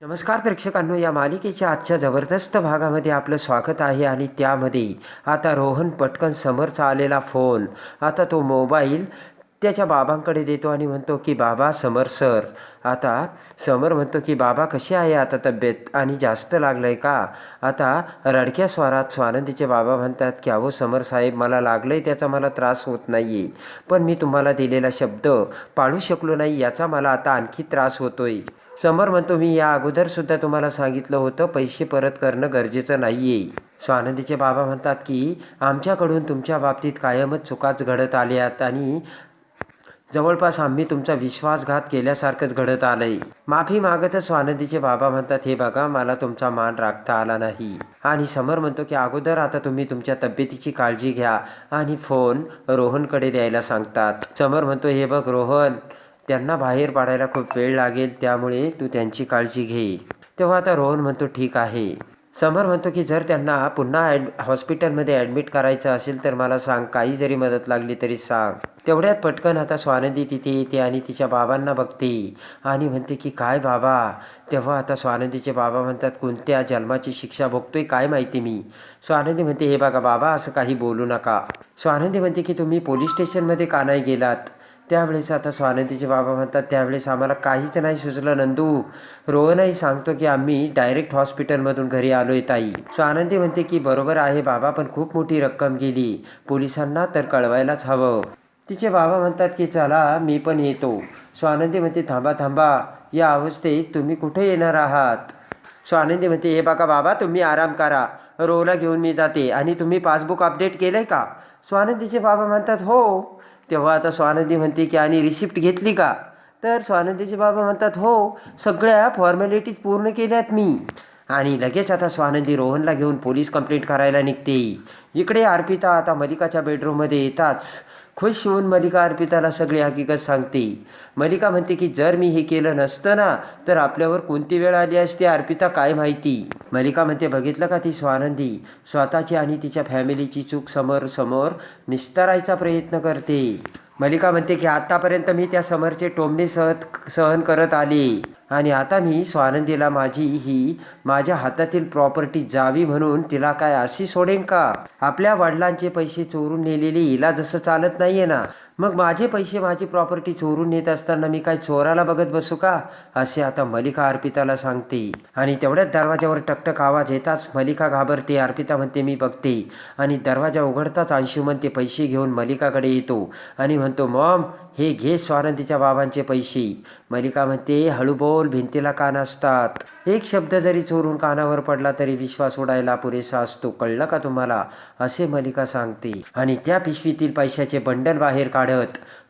नमस्कार प्रेक्षकांनो, या मालिकेच्या आजच्या जबरदस्त भागामध्ये आपलं स्वागत आहे. आणि त्यामध्ये आता रोहन पटकन समोरचा आलेला फोन, आता तो मोबाईल त्याच्या बाबांकडे देतो आणि म्हणतो की बाबा समर सर. आता समर म्हणतो की बाबा कशी आहे आता तब्येत, आणि जास्त लागलं आहे का? आता रडक्या स्वरात स्वानंदीचे बाबा म्हणतात की अहो समर साहेब, मला लागलं आहे त्याचा मला त्रास होत नाही आहे, पण मी तुम्हाला दिलेला शब्द पाळू शकलो नाही, याचा मला आता आणखी त्रास होतो आहे. समर म्हणतो मी या अगोदरसुद्धा तुम्हाला सांगितलं होतं पैसे परत करणं गरजेचं नाही आहे. स्वानंदीचे बाबा म्हणतात की आमच्याकडून तुमच्या बाबतीत कायमच चुकाच घडत आल्यात आणि जवळपास आम्ही तुमचा विश्वासघात केल्यासारखंच घडत आलं आहे. माफी मागतच स्वानंदीचे बाबा म्हणतात हे बघा, मला तुमचा मान राखता आला नाही. आणि समर म्हणतो की अगोदर आता तुम्ही तुमच्या तब्येतीची काळजी घ्या, आणि फोन रोहनकडे द्यायला सांगतात. समर म्हणतो हे बघ रोहन, त्यांना बाहेर पाडायला खूप वेळ लागेल, त्यामुळे तू त्यांची काळजी घे. तेव्हा आता रोहन म्हणतो ठीक आहे. समर म्हणतो की जर त्यांना पुन्हा हॉस्पिटलमध्ये ॲडमिट करायचं असेल तर मला सांग, काही जरी मदत लागली तरी सांग. तेवढ्यात पटकन आता स्वानंदी तिथे येते आणि तिच्या बाबांना बघते आणि म्हणते की काय बाबा. तेव्हा आता स्वानंदीचे बाबा म्हणतात कोणत्या जन्माची शिक्षा भोगतोय काय माहिती मी. स्वानंदी म्हणते हे बघा बाबा, असं काही बोलू नका. स्वानंदी म्हणते की तुम्ही पोलीस स्टेशनमध्ये का नाही गेलात? त्यावेळेस आता स्वानंदीचे बाबा म्हणतात त्यावेळेस आम्हाला काहीच नाही सुचलं नंदू. रोहनही सांगतो की आम्ही डायरेक्ट हॉस्पिटलमधून घरी आलोय ताई. स्वानंदी म्हणते की बरोबर आहे बाबा, पण खूप मोठी रक्कम गेली, पोलिसांना तर कळवायलाच हवं. तिचे बाबा म्हणतात की चला मी पण येतो. स्वानंदी म्हणते थांबा थांबा, या अवस्थेत तुम्ही कुठे येणार आहात? स्वानंदी म्हणते हे बघा बाबा, तुम्ही आराम करा, रोला घेऊन मी जाते. आणि तुम्ही पासबुक अपडेट केलं आहे का? स्वानंदीचे बाबा म्हणतात हो. तेव्हा आता स्वानंदी म्हणते की आणि रिसिप्ट घेतली का? तर स्वानंदीचे बाबा म्हणतात हो, सगळ्या फॉर्मॅलिटीज पूर्ण केल्यात मी. आणि लगेच आता स्वानंदी रोहनला घेऊन पोलीस कंप्लेंट करायला निघते. इकडे अर्पिता आता मलिकाच्या बेडरूममध्ये येताच खुश होऊन मलिका अर्पिताला सगळी हकीकत सांगते. मलिका म्हणते की जर मी हे केलं नसतं ना तर आपल्यावर कोणती वेळ आली असती अर्पिता काय माहिती. मलिका म्हणते बघितलं का, ती स्वानंदी स्वतःची आणि तिच्या फॅमिलीची चूक समोर समोर निस्तारायचा प्रयत्न करते. मलिका म्हणते की आतापर्यंत मी त्या समरचे टोमणे सहन करत आले, आणि आता मी स्वानंदीला माझ्या हातातील प्रॉपर्टी जावी म्हणून तिला काय अशी सोडेन का? आपल्या वडिलांचे पैसे चोरून नेलेले हिला जसं चालत नाहीये ना, मग माझे पैसे माझी प्रॉपर्टी चोरून नेत असताना मी काय चोराला बघत बसू का? असे आता मलिका अर्पिताला सांगते. आणि तेवढ्याच दरवाजावर टकटक आवाज येताच मलिका घाबरते. अर्पिता म्हणते मी बघते. आणि दरवाजा उघडताच अंशुमन ते पैसे घेऊन मलिकाकडे येतो आणि म्हणतो मॉम, हे घे स्वानंदीच्या बाबांचे पैसे. मलिका म्हणते हळू बोल, भिंतीला कान असतात. एक शब्द जरी चोरून कानावर पडला तरी विश्वास उडायला पुरेसा असतो, कळलं का तुम्हाला? असे मलिका सांगते. आणि त्या पिशवीतील पैशाचे बंडल बाहेर काढत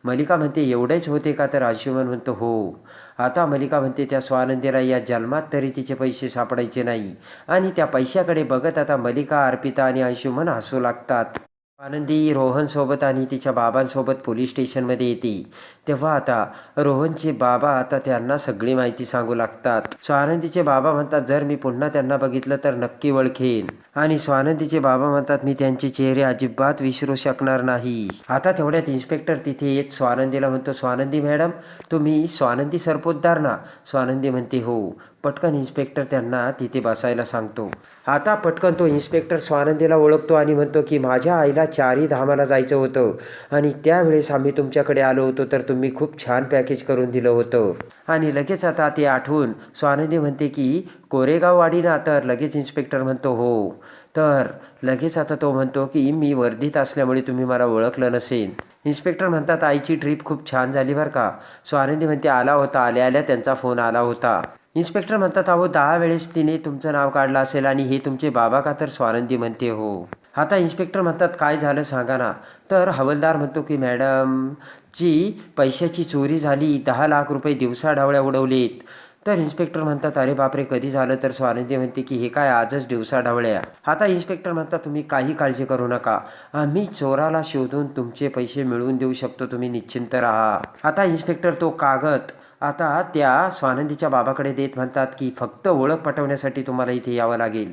मलिका म्हणते एवढेच होते का? तर अंशुमन म्हणतो हो. आता मलिका म्हणते त्या स्वानंदीला या जन्मात तरी तिचे पैसे सापडायचे नाही. आणि त्या पैशाकडे बघत आता मलिका, अर्पिता आणि अंशुमन हसू लागतात. स्वानंदी रोहनसोबत आणि तिच्या बाबांसोबत पोलीस स्टेशनमध्ये येते. तेव्हा आता रोहनचे बाबा आता त्यांना सगळी माहिती सांगू लागतात. स्वानंदीचे बाबा म्हणतात जर मी पुन्हा त्यांना बघितलं तर नक्की ओळखेन. आणि स्वानंदीचे बाबा म्हणतात मी त्यांचे चेहरे अजिबात विसरू शकणार नाही. आता तेवढ्यात इन्स्पेक्टर तिथे येत स्वानंदीला म्हणतो स्वानंदी मॅडम, तुम्ही स्वानंदी सरपोतदार ना? स्वानंदी म्हणते हो. पटकन इन्स्पेक्टर त्यांना तिथे बसायला सांगतो. आता पटकन तो इन्स्पेक्टर स्वानंदीला ओळखतो आणि म्हणतो की माझ्या आईला 4ही धामाला जायचं होतं, आणि त्यावेळेस आम्ही तुमच्याकडे आलो होतो तर तुम्ही खूप छान पॅकेज करून दिलं होतं. आणि लगेच आता ते आठवून स्वानंदी म्हणते की कोरेगाव वाडी ना? तर लगेच इन्स्पेक्टर म्हणतो हो. तर लगेच आता तो म्हणतो की मी वर्दीत असल्यामुळे तुम्ही मला ओळखलं नसेल. इन्स्पेक्टर म्हणतात आईची ट्रीप खूप छान झाली बरं का? स्वानंदी म्हणते आला होता, आल्या आल्या त्यांचा फोन आला होता. इन्स्पेक्टर म्हणतात अहो 10 वेळेस तिने तुमचं नाव काढलं असेल, आणि हे तुमचे बाबा का? तर स्वानंदी म्हणते हो. आता इन्स्पेक्टर म्हणतात काय झालं सांगा ना? तर हवालदार म्हणतो की मॅडम जी पैशाची चोरी झाली, 10 लाख रुपये दिवसाढवळ्या उडवलेत. तर इन्स्पेक्टर म्हणतात अरे बापरे, कधी झालं? तर स्वानंदी म्हणते की हे काय आजच दिवसाढवळ्या. आता इन्स्पेक्टर म्हणतात तुम्ही काही काळजी करू नका, आम्ही चोराला शोधून तुमचे पैसे मिळवून देऊ शकतो, तुम्ही निश्चिंत राहा. आता इन्स्पेक्टर तो कागद आता त्या स्वानंदीच्या बाबाकडे देत म्हणतात की फक्त ओळख पटवण्यासाठी तुम्हाला इथे यावं लागेल.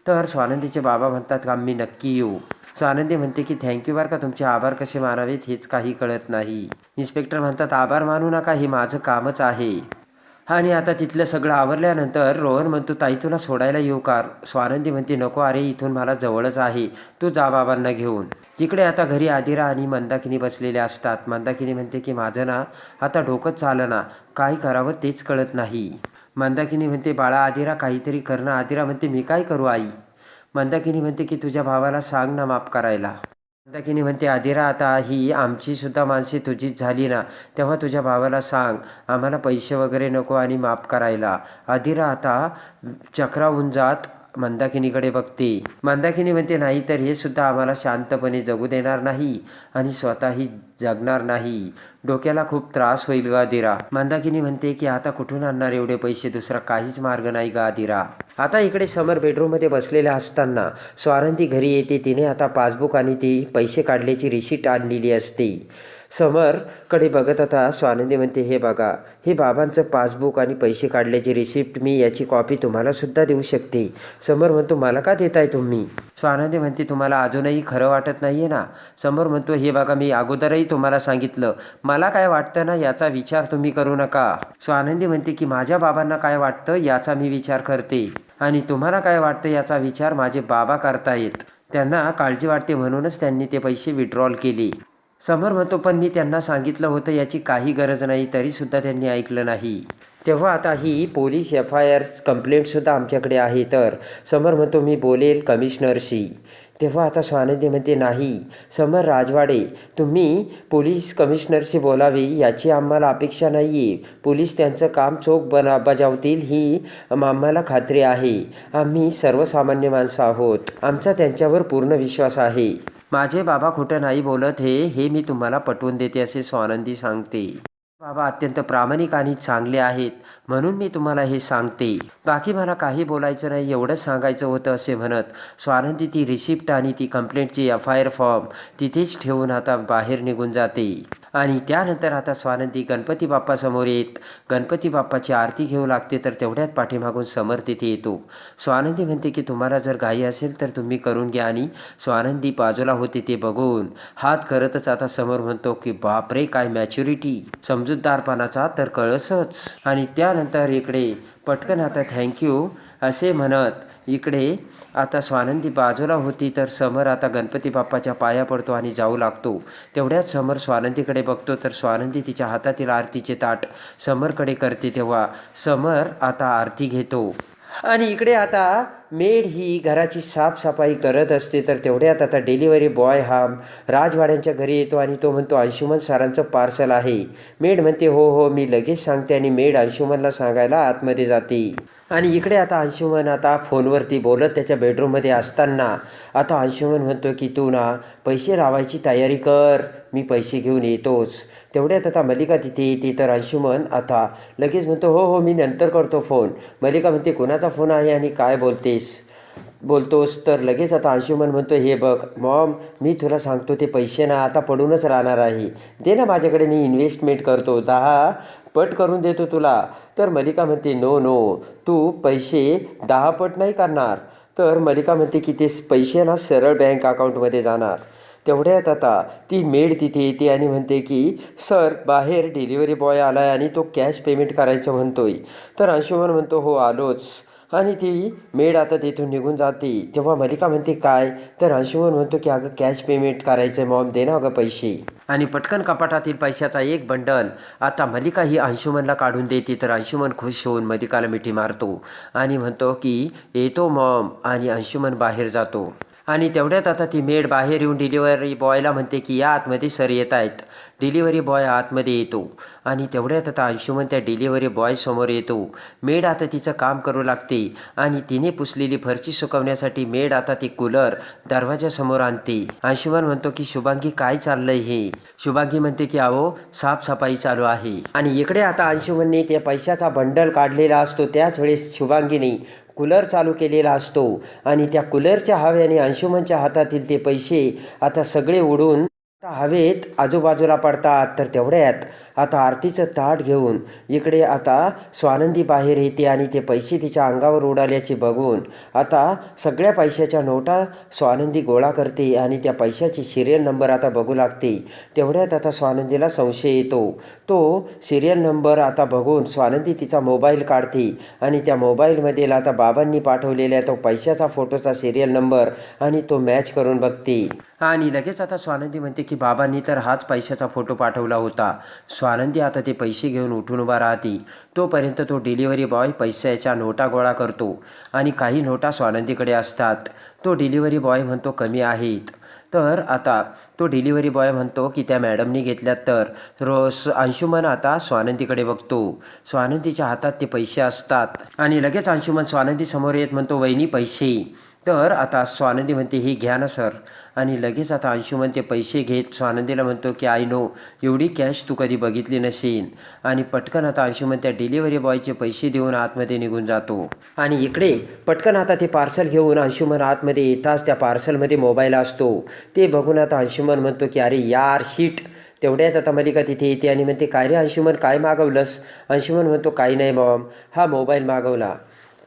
तर स्वानंदीचे बाबा म्हणतात का आम्ही नक्की येऊ. स्वानंदी म्हणते की थँक्यू बरं का, तुमचे आभार कसे मानावेत हेच काही कळत नाही. इन्स्पेक्टर म्हणतात आभार मानू नका, हे माझं कामच आहे. आणि आता तिथलं सगळं आवरल्यानंतर रोहन म्हणतो, ताई तुला सोडायला येऊ का? स्वानंदी म्हणते, नको, अरे इथून मला जवळच आहे, तू जा बाबांना घेऊन. इकडे आता घरी आदिरा आणि मंदाकिनी बसलेले असतात. मंदाकिनी म्हणते की माझं ना आता डोकंच चालना, काय करावं तेच कळत नाही. मंदाकिनी म्हणते, बाळा आदिरा काहीतरी करणं. आदिरा म्हणते, मी काय करू आई? मंदाकिनी म्हणते की तुझ्या भावाला सांग ना माफ करायला. मंदाकिनी म्हणते, आदिरा आता ही आमची सुद्धा माणसे तुझीच झाली ना, तेव्हा तुझ्या भावाला सांग आम्हाला पैसे वगैरे नको आणि माफ करायला. आदिरा आता चक्रावून जात मंदाकिनीकडे बघते. मंदाकिनी म्हणते, नाही तर हे सुद्धा आम्हाला शांतपणे जगू देणार नाही आणि स्वतःही जगणार नाही. डोक्याला खूप त्रास होईल ग आदिरा. मंदाकिनी म्हणते की आता कुठून आणणार एवढे पैसे, दुसरा काहीच मार्ग नाही ग आदिरा. आता इकडे समर बेडरूममध्ये बसलेल्या असताना स्वानंदी घरी येते. तिने आता पासबुक आणि ती पैसे काढल्याची रिसीट आणलेली असते. समरकडे बघत आता स्वानंदी म्हणते, हे बघा, हे बाबांचं पासबुक आणि पैसे काढल्याची रिसिप्ट, मी याची कॉपी तुम्हाला सुद्धा देऊ शकते. समर म्हणतो, मला का देताय तुम्ही? स्वानंदी म्हणते, तुम्हाला अजूनही खरं वाटत नाही आहे ना? समर म्हणतो, हे बघा, मी अगोदरही तुम्हाला सांगितलं, मला काय वाटतं ना याचा विचार तुम्ही करू नका. स्वानंदी म्हणते की माझ्या बाबांना काय वाटतं याचा मी विचार करते आणि तुम्हाला काय वाटतं याचा विचार माझे बाबा करतायत. त्यांना काळजी वाटते म्हणूनच त्यांनी ते पैसे विड्रॉल केले. समर म्हणतो, पण मी त्यांना सांगितलं होतं याची काही गरज नाही, तरीसुद्धा त्यांनी ऐकलं नाही. तेव्हा आता ही पोलीस FIR कंप्लेंटसुद्धा आमच्याकडे आहे. तर समर म्हणतो, मी बोलेल कमिशनरशी. तेव्हा आता स्वानंदी म्हणते, नाही समर राजवाडे, तुम्ही पोलीस कमिशनरशी बोलावे याची आम्हाला अपेक्षा नाही आहे. पोलीस त्यांचं काम चोख बजावतील ही आम्हाला खात्री आहे. आम्ही सर्वसामान्य माणसं आहोत, आमचा त्यांच्यावर पूर्ण विश्वास आहे. माझे बाबा खोटं नाही बोलत हे मी तुम्हाला पटवून देते असे स्वानंदी सांगते. बाबा अत्यंत प्रामाणिक आणि चांगले आहेत म्हणून मी तुम्हाला हे सांगते, बाकी मला काही बोलायचं नाही, एवढंच सांगायचं होतं असे म्हणत स्वानंदी ती रिसिप्ट आणि ती कंप्लेंटची FIR फॉर्म तिथेच ठेवून आता बाहेर निघून जाते. आणि त्यानंतर आता स्वानंदी गणपती बाप्पासमोर येत गणपती बाप्पाची आरती घेऊ लागते. तर तेवढ्यात पाठीमागून समर तिथे येतो. स्वानंदी म्हणते की तुम्हाला जर घाई असेल तर तुम्ही करून घ्या. आणि स्वानंदी बाजूला होते ते बघून हात करतच आता समोर म्हणतो की बापरे, काय मॅच्युरिटी, समजूतदारपणाचा तर कळसच. आणि त्यानंतर इकडे पटकन आता थँक्यू असे म्हणत इकडे आता स्वानंदी बाजूला होती. तर समर आता गणपती बाप्पाच्या पाया पडतो आणि जाऊ लागतो. तेवढ्यात समर स्वानंदीकडे बघतो तर स्वानंदी तिच्या हातातील आरतीचे ताट समरकडे करते. तेव्हा समर आता आरती घेतो आणि इकडे आता मेड ही घराची साफसफाई करत असते. तर तेवढ्यात आता डिलिव्हरी बॉय हा राजवाड्यांच्या घरी येतो आणि तो म्हणतो, अंशुमन सरांचं पार्सल आहे. मेड म्हणते, हो हो मी लगेच सांगते. आणि मेड अंशुमनला सांगायला आतमध्ये जाते. आणि इकडे आता अंशुमन आता फोनवरती बोलत त्याच्या बेडरूममध्ये असताना आता अंशुमन म्हणतो की तू ना पैसे लावायची तयारी कर, मी पैसे घेऊन येतोच. तेवढ्यात आता मल्लिका तिथे येते. तर अंशुमन आता लगेच म्हणतो, हो हो मी नंतर करतो फोन. मल्लिका म्हणते, कोणाचा फोन आहे आणि काय बोलतोस? तर लगेच आता अंशुमन म्हणतो, हे बघ मॉम, मी तुला सांगतो ते पैसे ना आता पडूनच राहणार आहे, दे ना माझ्याकडे, मी इन्व्हेस्टमेंट करतो, 10 पट करून देतो तुला. तर मल्लिका म्हणते, नो, तू पैसे 10 पट नाही करणार. तर मल्लिका म्हणते की ते पैसे ना सरळ बँक अकाउंटमध्ये जाणार. तेवढ्यात आता ती मेड तिथे येते आणि म्हणते की सर बाहेर डिलिव्हरी बॉय आला आहे आणि तो कॅश पेमेंट करायचं म्हणतोय. तर अंशुमन म्हणतो, हो आलोच. आणि ती मेड आता तिथून निघून जाते. तेव्हा मल्लिका म्हणते, काय? तर अंशुमन म्हणतो की अगं कॅश पेमेंट करायचं मॉम, दे ना अगं पैसे. आणि पटकन कपाटातील पैशाचा एक बंडल आता मल्लिका ही अंशुमनला काढून देते. तर अंशुमन खुश होऊन मल्लिकाला मिठी मारतो आणि म्हणतो की येतो मॉम. आणि अंशुमन बाहेर जातो. आणि तेवढ्यात आता ती मेड बाहेर येऊन डिलिव्हरी बॉयला म्हणते की या आतमध्ये सर येत आहेत. डिलिव्हरी बॉय आतमध्ये येतो. आणि तेवढ्यात आता अंशुमन त्या डिलिव्हरी बॉयसमोर येतो. मेड आता तिचं काम करू लागते आणि तिने पुसलेली फरची सुकवण्यासाठी मेड आता ती कूलर दरवाजासमोर आणते. अंशुमन म्हणतो की शुभांगी काय चाललंय हे? शुभांगी म्हणते की अहो साफसफाई चालू आहे. आणि इकडे आता अंशुमनने त्या पैशाचा बंडल काढलेला असतो. त्याच वेळेस शुभांगीने कूलर चालू केलेला असतो आणि त्या कूलरच्या हवेने अंशुमनच्या हातातील ते पैसे आता सगळे उडून आता हवेत आजूबाजूला पडतात. तर तेवढ्यात आता आरतीचं ताट घेऊन इकडे आता स्वानंदी बाहेर येते आणि ते पैसे तिच्या अंगावर उडाल्याचे बघून आता सगळ्या पैशाच्या नोटा स्वानंदी गोळा करते आणि त्या पैशाची सिरियल नंबर आता बघू लागते. तेवढ्यात आता स्वानंदीला संशय येतो. तो सिरियल नंबर आता बघून स्वानंदी तिचा मोबाईल काढते आणि त्या मोबाईलमध्ये आता बाबांनी पाठवलेल्या तो पैशाचा फोटोचा सिरियल नंबर आणि तो मॅच करून बघते. आणि लगेच आता स्वानंदी म्हणते की बाबांनी तर हाच पैशाचा फोटो पाठवला होता. स्वानंदी आता ते पैसे घेऊन उठून उभा राहते. तोपर्यंत तो डिलिव्हरी बॉय पैशाच्या नोटा गोळा करतो आणि काही नोटा स्वानंदीकडे असतात. तो डिलिव्हरी बॉय म्हणतो कमी आहेत. तर आता तो डिलिव्हरी बॉय म्हणतो की त्या मॅडमनी घेतल्यात. तर अंशुमन आता स्वानंदीकडे बघतो. स्वानंदीच्या हातात ते पैसे असतात आणि लगेच अंशुमन स्वानंदी समोर येत म्हणतो वहिनी पैसे. तर आता स्वानंदी म्हणते हे घ्या ना सर. आणि लगेच आता अंशुमन ते पैसे घेत स्वानंदीला म्हणतो की आय नो एवढी कॅश तू कधी बघितली नसेल. आणि पटकन आता अंशुमन त्या डिलिव्हरी बॉयचे पैसे देऊन आतमध्ये निघून जातो. आणि इकडे पटकन आता ते पार्सल घेऊन अंशुमन आतमध्ये येताच त्या पार्सलमध्ये मोबाईल असतो. ते बघून आता अंशुमन म्हणतो की अरे यार शीट. तेवढ्यात आता मलिका तिथे येते आणि म्हणते काय रे अंशुमन काय मागवलंस. अंशुमन म्हणतो काही नाही मॉम, हा मोबाईल मागवला.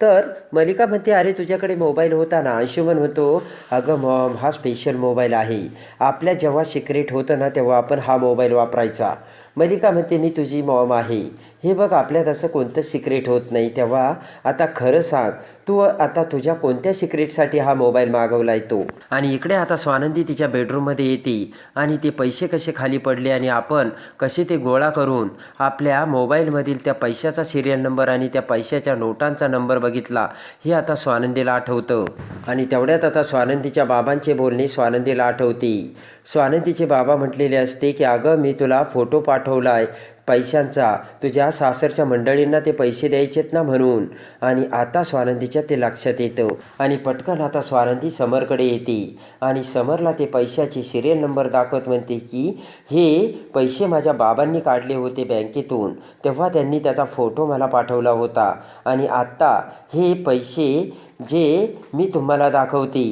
तर मलिका म्हणते अरे तुझ्याकडे मोबाईल होता ना. अंशुमन म्हणतो अगं मॉम हा स्पेशल मोबाईल आहे. आपल्या जेव्हा सिक्रेट होतं ना तेव्हा आपण हा मोबाईल वापरायचा. मलिका म्हणते मी तुझी मॉम आहे. हे बघ आपल्यात असं कोणतं सिक्रेट होत नाही. तेव्हा आता खरं सांग तू आता तुझ्या कोणत्या सिक्रेटसाठी हा मोबाईल मागवला आहे तो. आणि इकडे आता स्वानंदी तिच्या बेडरूममध्ये येते आणि ते पैसे कसे खाली पडले आणि आपण कसे ते गोळा करून आपल्या मोबाईलमधील त्या पैशाचा सिरियल नंबर आणि त्या पैशाच्या नोटांचा नंबर बघितला हे आता स्वानंदीला आठवतं. आणि तेवढ्यात आता स्वानंदीच्या बाबांचे बोलणे स्वानंदीला आठवते. स्वानंदीचे बाबा म्हटलेले असते की अगं मी तुला फोटो पाठवला आहे पैशांचा, तुझ्या सासरच्या मंडळींना ते पैसे द्यायचेत ना म्हणून. आणि आता स्वानंदीच्या ते लक्षात येतं आणि पटकन आता स्वानंदी समरकडे येते आणि समरला ते पैशाची सिरियल नंबर दाखवत म्हणते की हे पैसे माझ्या बाबांनी काढले होते बँकेतून, तेव्हा त्यांनी त्याचा फोटो मला पाठवला होता. आणि आत्ता हे पैसे जे मी तुम्हाला दाखवते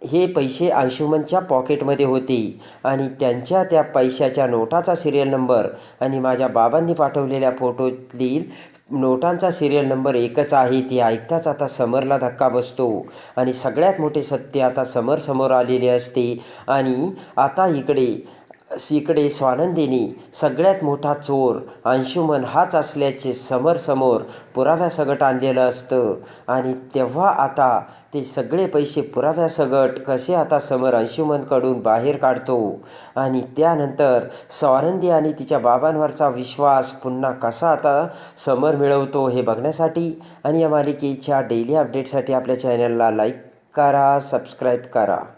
हे पैसे अंशुमनच्या पॉकेटमध्ये होते आणि त्यांच्या त्या पैशाच्या नोटाचा सिरियल नंबर आणि माझ्या बाबांनी पाठवलेल्या फोटोतील नोटांचा सिरियल नंबर एकच आहे. ते ऐकताच आता समरला धक्का बसतो आणि सगळ्यात मोठे सत्य आता समोर आलेले असते. आणि आता इकडे स्वानंदीने सगळ्यात मोठा चोर अंशुमन हाच असल्याचे समोर पुराव्यासकट आणलेलं असतं. आणि तेव्हा आता ते सगळे पैसे पुराव्यासकट कसे आता समर अंशुमनकडून बाहेर काढतो आणि त्यानंतर स्वानंदी आणि तिच्या बाबांवरचा विश्वास पुन्हा कसा आता समर मिळवतो हे बघण्यासाठी आणि या मालिकेच्या डेली अपडेटसाठी आपल्या चॅनलला लाईक करा, सबस्क्राईब करा.